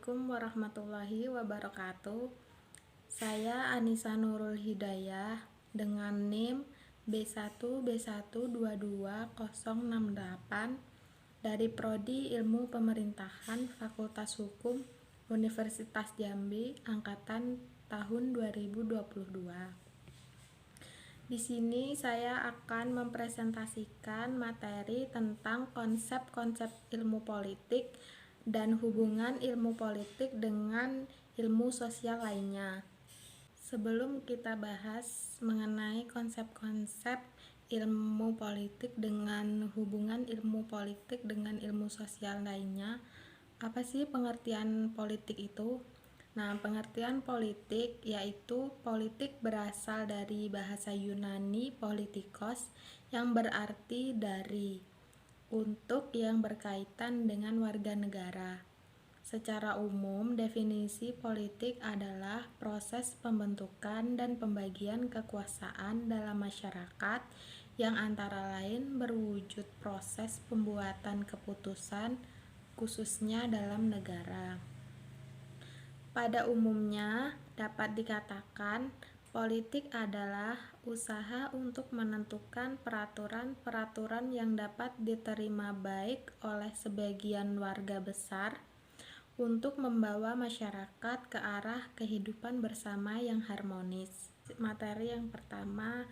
Assalamualaikum warahmatullahi wabarakatuh. Saya Anissa Nurul Hidayah dengan NIM B1B122068 dari Prodi Ilmu Pemerintahan Fakultas Hukum Universitas Jambi angkatan tahun 2022. Di sini saya akan mempresentasikan materi tentang konsep-konsep ilmu politik dan hubungan ilmu politik dengan ilmu sosial lainnya. Sebelum kita bahas mengenai konsep-konsep ilmu politik dengan hubungan ilmu politik dengan ilmu sosial lainnya, apa sih pengertian politik itu? Nah, pengertian politik yaitu politik berasal dari bahasa Yunani politikos yang berarti dari, untuk yang berkaitan dengan warga negara. Secara umum, definisi politik adalah proses pembentukan dan pembagian kekuasaan dalam masyarakat yang antara lain berwujud proses pembuatan keputusan khususnya dalam negara. Pada umumnya, dapat dikatakan politik adalah usaha untuk menentukan peraturan-peraturan yang dapat diterima baik oleh sebagian warga besar untuk membawa masyarakat ke arah kehidupan bersama yang harmonis. Materi yang pertama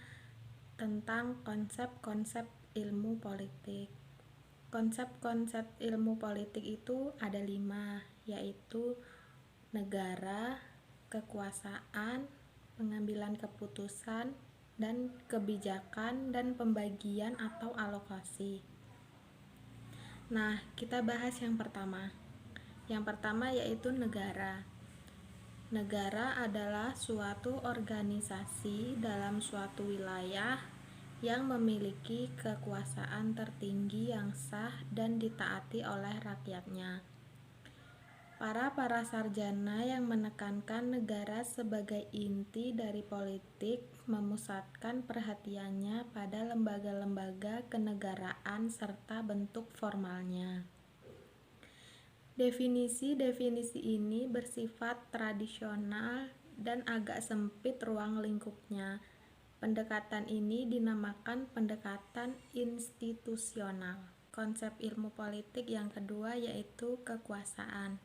tentang konsep-konsep ilmu politik. Konsep-konsep ilmu politik itu ada 5, yaitu negara, kekuasaan, pengambilan keputusan, dan kebijakan dan pembagian atau alokasi. Nah, kita bahas yang pertama. Yang pertama yaitu negara. Negara adalah suatu organisasi dalam suatu wilayah yang memiliki kekuasaan tertinggi yang sah dan ditaati oleh rakyatnya. Para sarjana yang menekankan negara sebagai inti dari politik memusatkan perhatiannya pada lembaga-lembaga kenegaraan serta bentuk formalnya. Definisi-definisi ini bersifat tradisional dan agak sempit ruang lingkupnya. Pendekatan ini dinamakan pendekatan institusional. Konsep ilmu politik yang kedua yaitu kekuasaan.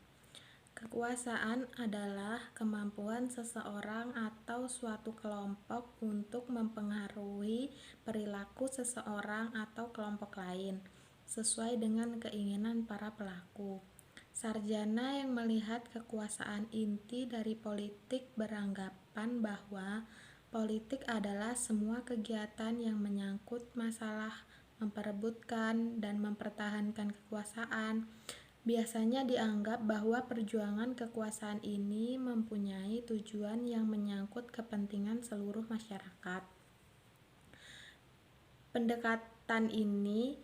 Kekuasaan adalah kemampuan seseorang atau suatu kelompok untuk mempengaruhi perilaku seseorang atau kelompok lain sesuai dengan keinginan para pelaku. Sarjana yang melihat kekuasaan inti dari politik beranggapan bahwa politik adalah semua kegiatan yang menyangkut masalah memperebutkan dan mempertahankan kekuasaan. Biasanya dianggap bahwa perjuangan kekuasaan ini mempunyai tujuan yang menyangkut kepentingan seluruh masyarakat. Pendekatan ini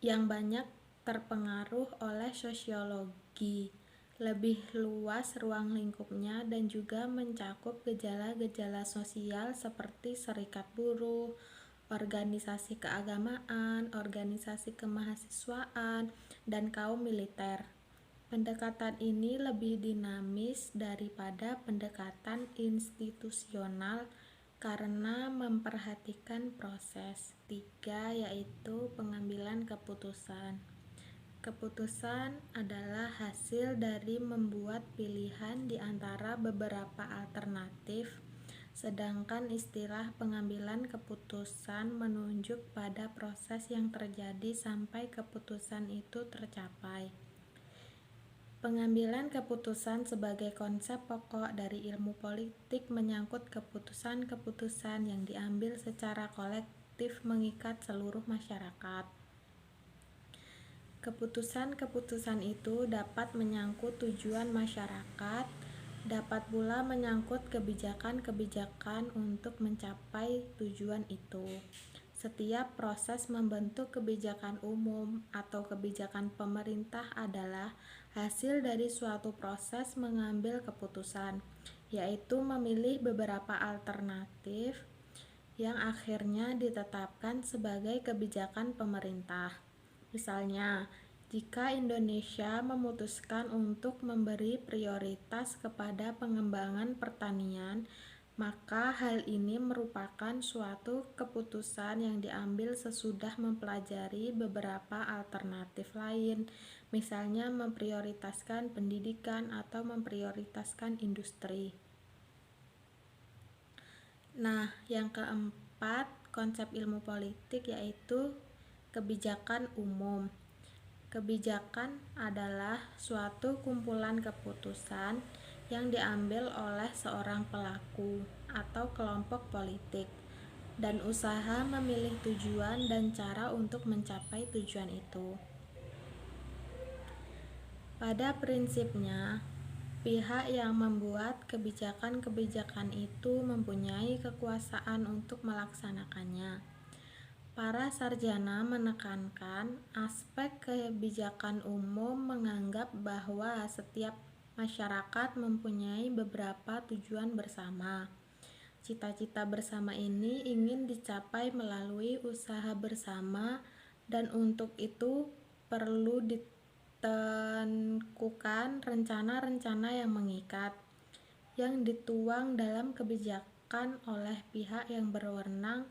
yang banyak terpengaruh oleh sosiologi, lebih luas ruang lingkupnya dan juga mencakup gejala-gejala sosial seperti serikat buruh, organisasi keagamaan, organisasi kemahasiswaan, dan kaum militer. Pendekatan ini lebih dinamis daripada pendekatan institusional karena memperhatikan proses. 3 yaitu pengambilan keputusan. Keputusan adalah hasil dari membuat pilihan di antara beberapa alternatif. Sedangkan istilah pengambilan keputusan menunjuk pada proses yang terjadi sampai keputusan itu tercapai. Pengambilan keputusan sebagai konsep pokok dari ilmu politik menyangkut keputusan-keputusan yang diambil secara kolektif mengikat seluruh masyarakat. Keputusan-keputusan itu dapat menyangkut tujuan masyarakat, dapat pula menyangkut kebijakan-kebijakan untuk mencapai tujuan itu. Setiap proses membentuk kebijakan umum atau kebijakan pemerintah adalah hasil dari suatu proses mengambil keputusan, yaitu memilih beberapa alternatif yang akhirnya ditetapkan sebagai kebijakan pemerintah. Misalnya, Jika Indonesia memutuskan untuk memberi prioritas kepada pengembangan pertanian, maka hal ini merupakan suatu keputusan yang diambil sesudah mempelajari beberapa alternatif lain, misalnya memprioritaskan pendidikan atau memprioritaskan industri. Nah, yang keempat, konsep ilmu politik yaitu kebijakan umum. Kebijakan adalah suatu kumpulan keputusan yang diambil oleh seorang pelaku atau kelompok politik dan usaha memilih tujuan dan cara untuk mencapai tujuan itu. Pada prinsipnya, pihak yang membuat kebijakan-kebijakan itu mempunyai kekuasaan untuk melaksanakannya. Para sarjana menekankan aspek kebijakan umum menganggap bahwa setiap masyarakat mempunyai beberapa tujuan bersama. Cita-cita bersama ini ingin dicapai melalui usaha bersama dan untuk itu perlu ditentukan rencana-rencana yang mengikat yang dituang dalam kebijakan oleh pihak yang berwenang,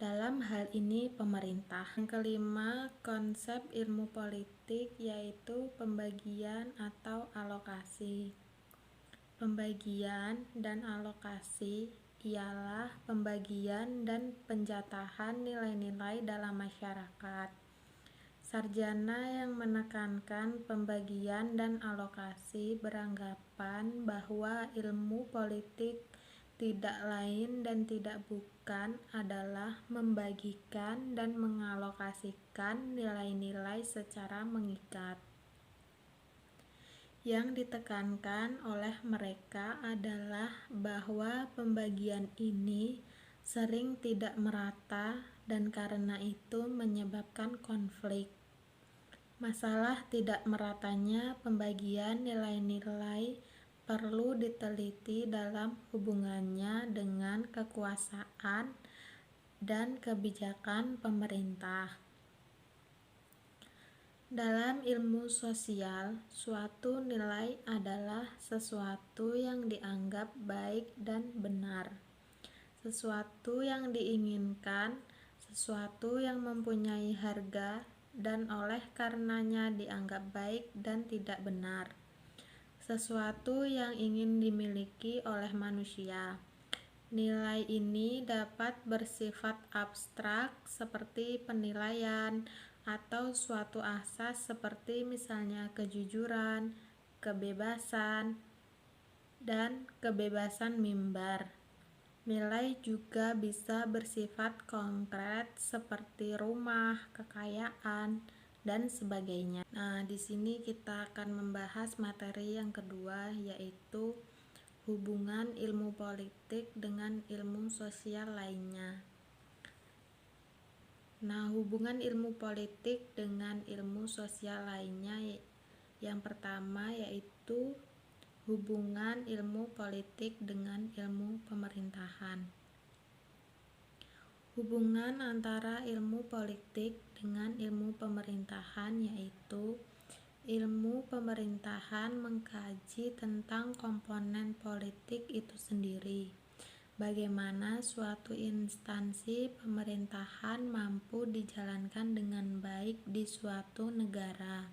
dalam hal ini pemerintah. Yang kelima, konsep ilmu politik yaitu pembagian atau alokasi. Pembagian dan alokasi ialah pembagian dan penjatahan nilai-nilai dalam masyarakat. Sarjana yang menekankan pembagian dan alokasi beranggapan bahwa ilmu politik tidak lain dan tidak bukan adalah membagikan dan mengalokasikan nilai-nilai secara mengikat. Yang ditekankan oleh mereka adalah bahwa pembagian ini sering tidak merata dan karena itu menyebabkan konflik. Masalah tidak meratanya pembagian nilai-nilai perlu diteliti dalam hubungannya dengan kekuasaan dan kebijakan pemerintah. Dalam ilmu sosial, suatu nilai adalah sesuatu yang dianggap baik dan benar, sesuatu yang diinginkan, sesuatu yang mempunyai harga dan oleh karenanya dianggap baik dan tidak benar, sesuatu yang ingin dimiliki oleh manusia. Nilai ini dapat bersifat abstrak seperti penilaian atau suatu asas seperti misalnya kejujuran, kebebasan, dan kebebasan mimbar. Nilai juga bisa bersifat konkret seperti rumah, kekayaan, dan sebagainya. Nah, di sini kita akan membahas materi yang kedua yaitu hubungan ilmu politik dengan ilmu sosial lainnya. Nah, hubungan ilmu politik dengan ilmu sosial lainnya yang pertama yaitu hubungan ilmu politik dengan ilmu pemerintahan. Hubungan antara ilmu politik dengan ilmu pemerintahan yaitu ilmu pemerintahan mengkaji tentang komponen politik itu sendiri. Bagaimana suatu instansi pemerintahan mampu dijalankan dengan baik di suatu negara.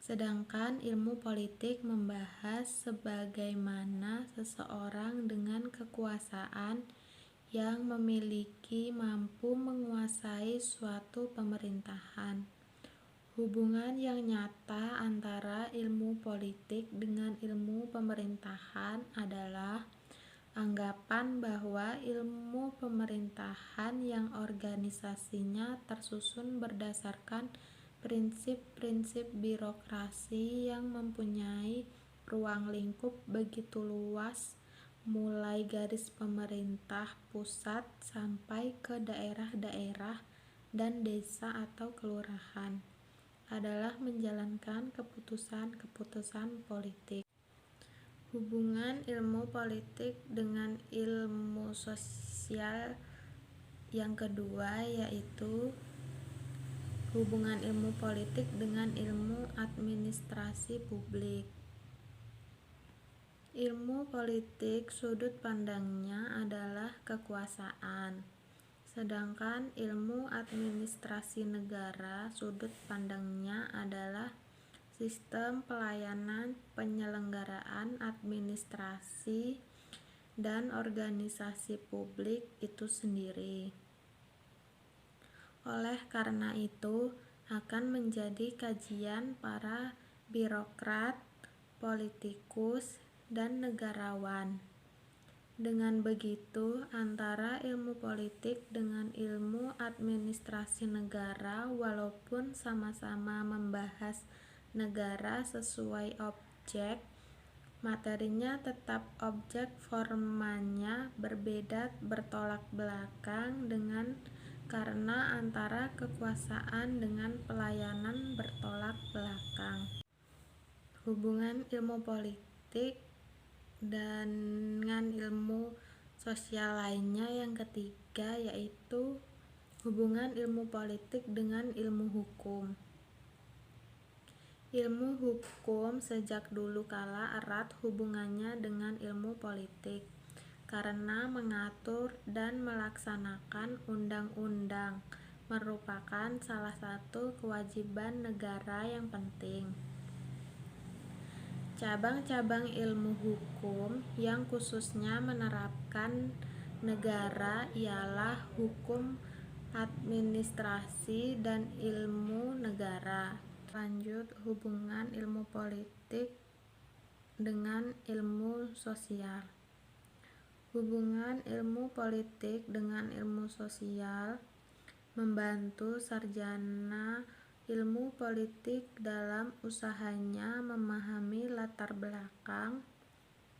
Sedangkan ilmu politik membahas sebagaimana seseorang dengan kekuasaan yang memiliki mampu menguasai suatu pemerintahan. Hubungan yang nyata antara ilmu politik dengan ilmu pemerintahan adalah anggapan bahwa ilmu pemerintahan yang organisasinya tersusun berdasarkan prinsip-prinsip birokrasi yang mempunyai ruang lingkup begitu luas, mulai garis pemerintah pusat sampai ke daerah-daerah dan desa atau kelurahan, adalah menjalankan keputusan-keputusan politik. Hubungan ilmu politik dengan ilmu sosial yang kedua yaitu Hubungan ilmu politik dengan ilmu administrasi publik. Ilmu politik sudut pandangnya adalah kekuasaan, sedangkan ilmu administrasi negara sudut pandangnya adalah sistem pelayanan penyelenggaraan administrasi dan organisasi publik itu sendiri. Oleh karena itu, akan menjadi kajian para birokrat, politikus, dan negarawan. Dengan begitu, antara ilmu politik dengan ilmu administrasi negara, walaupun sama-sama membahas negara sesuai objek, materinya tetap objek, formanya berbeda, bertolak belakang dengan karena antara kekuasaan dengan pelayanan bertolak belakang. Hubungan ilmu politik dengan ilmu sosial lainnya yang ketiga yaitu hubungan ilmu politik dengan ilmu hukum. Ilmu hukum sejak dulu kala erat hubungannya dengan ilmu politik karena mengatur dan melaksanakan undang-undang merupakan salah satu kewajiban negara yang penting. Cabang-cabang ilmu hukum yang khususnya menerapkan negara ialah hukum administrasi dan ilmu negara. Lanjut, hubungan ilmu politik dengan ilmu sosial. Hubungan ilmu politik dengan ilmu sosial membantu sarjana ilmu politik dalam usahanya memahami latar belakang,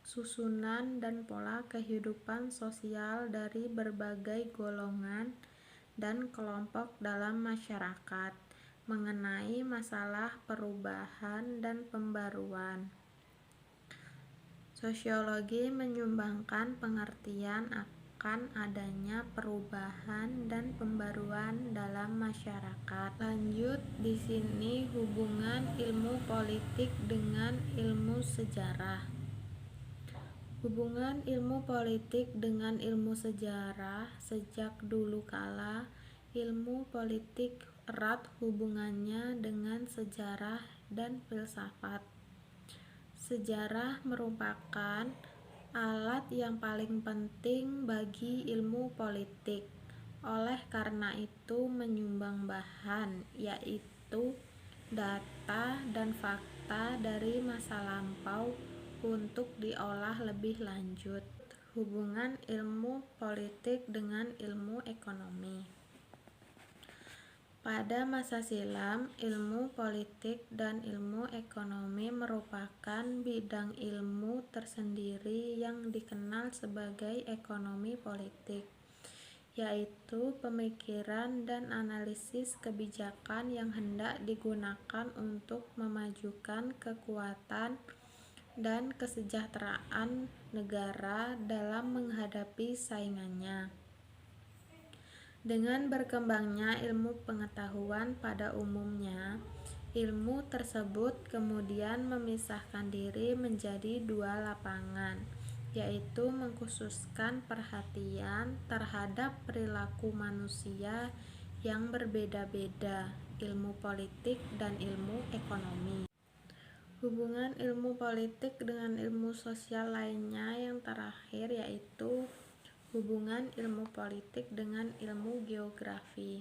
susunan, dan pola kehidupan sosial dari berbagai golongan dan kelompok dalam masyarakat mengenai masalah perubahan dan pembaruan. Sosiologi menyumbangkan pengertian akan adanya perubahan dan pembaruan dalam masyarakat. Lanjut, di sini hubungan ilmu politik dengan ilmu sejarah. Hubungan ilmu politik dengan ilmu sejarah sejak dulu kala, ilmu politik erat hubungannya dengan sejarah dan filsafat. Sejarah merupakan alat yang paling penting bagi ilmu politik. Oleh karena itu menyumbang bahan, yaitu data dan fakta dari masa lampau untuk diolah lebih lanjut. Hubungan ilmu politik dengan ilmu ekonomi. Pada masa silam, ilmu politik dan ilmu ekonomi merupakan bidang ilmu tersendiri yang dikenal sebagai ekonomi politik, yaitu pemikiran dan analisis kebijakan yang hendak digunakan untuk memajukan kekuatan dan kesejahteraan negara dalam menghadapi saingannya. Dengan berkembangnya ilmu pengetahuan pada umumnya, ilmu tersebut kemudian memisahkan diri menjadi dua lapangan, yaitu mengkhususkan perhatian terhadap perilaku manusia yang berbeda-beda, ilmu politik dan ilmu ekonomi. Hubungan ilmu politik dengan ilmu sosial lainnya yang terakhir yaitu hubungan ilmu politik dengan ilmu geografi.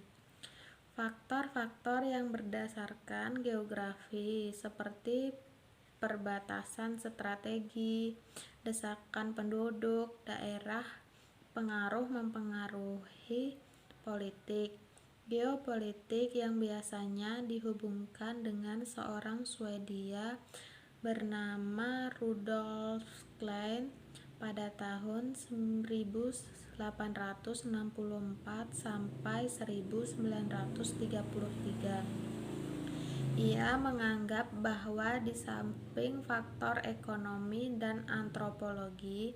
Faktor-faktor yang berdasarkan geografi seperti perbatasan strategi, desakan penduduk, daerah, pengaruh mempengaruhi politik. Geopolitik yang biasanya dihubungkan dengan seorang Swedia bernama Rudolf Klein pada tahun 1864 sampai 1933. Ia menganggap bahwa di samping faktor ekonomi dan antropologi,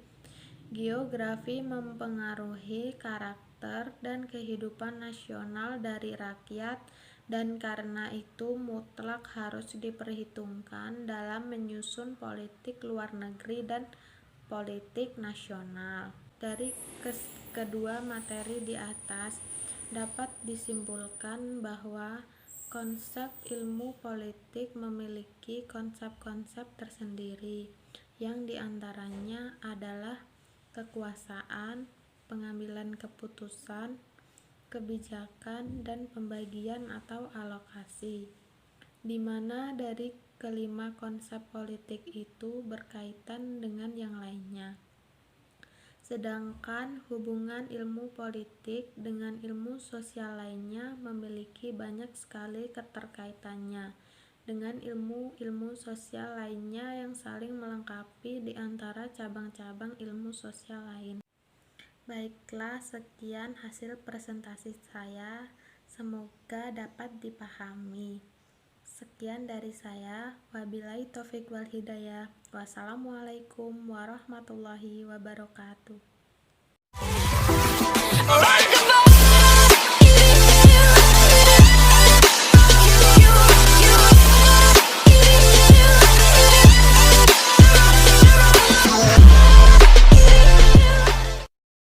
geografi mempengaruhi karakter dan kehidupan nasional dari rakyat dan karena itu mutlak harus diperhitungkan dalam menyusun politik luar negeri dan politik nasional. Dari kedua materi di atas dapat disimpulkan bahwa konsep ilmu politik memiliki konsep-konsep tersendiri, yang diantaranya adalah kekuasaan, pengambilan keputusan, kebijakan, dan pembagian atau alokasi, di mana dari kelima konsep politik itu berkaitan dengan yang lainnya. Sedangkan hubungan ilmu politik dengan ilmu sosial lainnya memiliki banyak sekali keterkaitannya dengan ilmu-ilmu sosial lainnya yang saling melengkapi di antara cabang-cabang ilmu sosial lain. Baiklah, sekian hasil presentasi saya. Semoga dapat dipahami. Sekian dari saya. Wabillahi taufiq wal hidayah. Wassalamualaikum warahmatullahi wabarakatuh.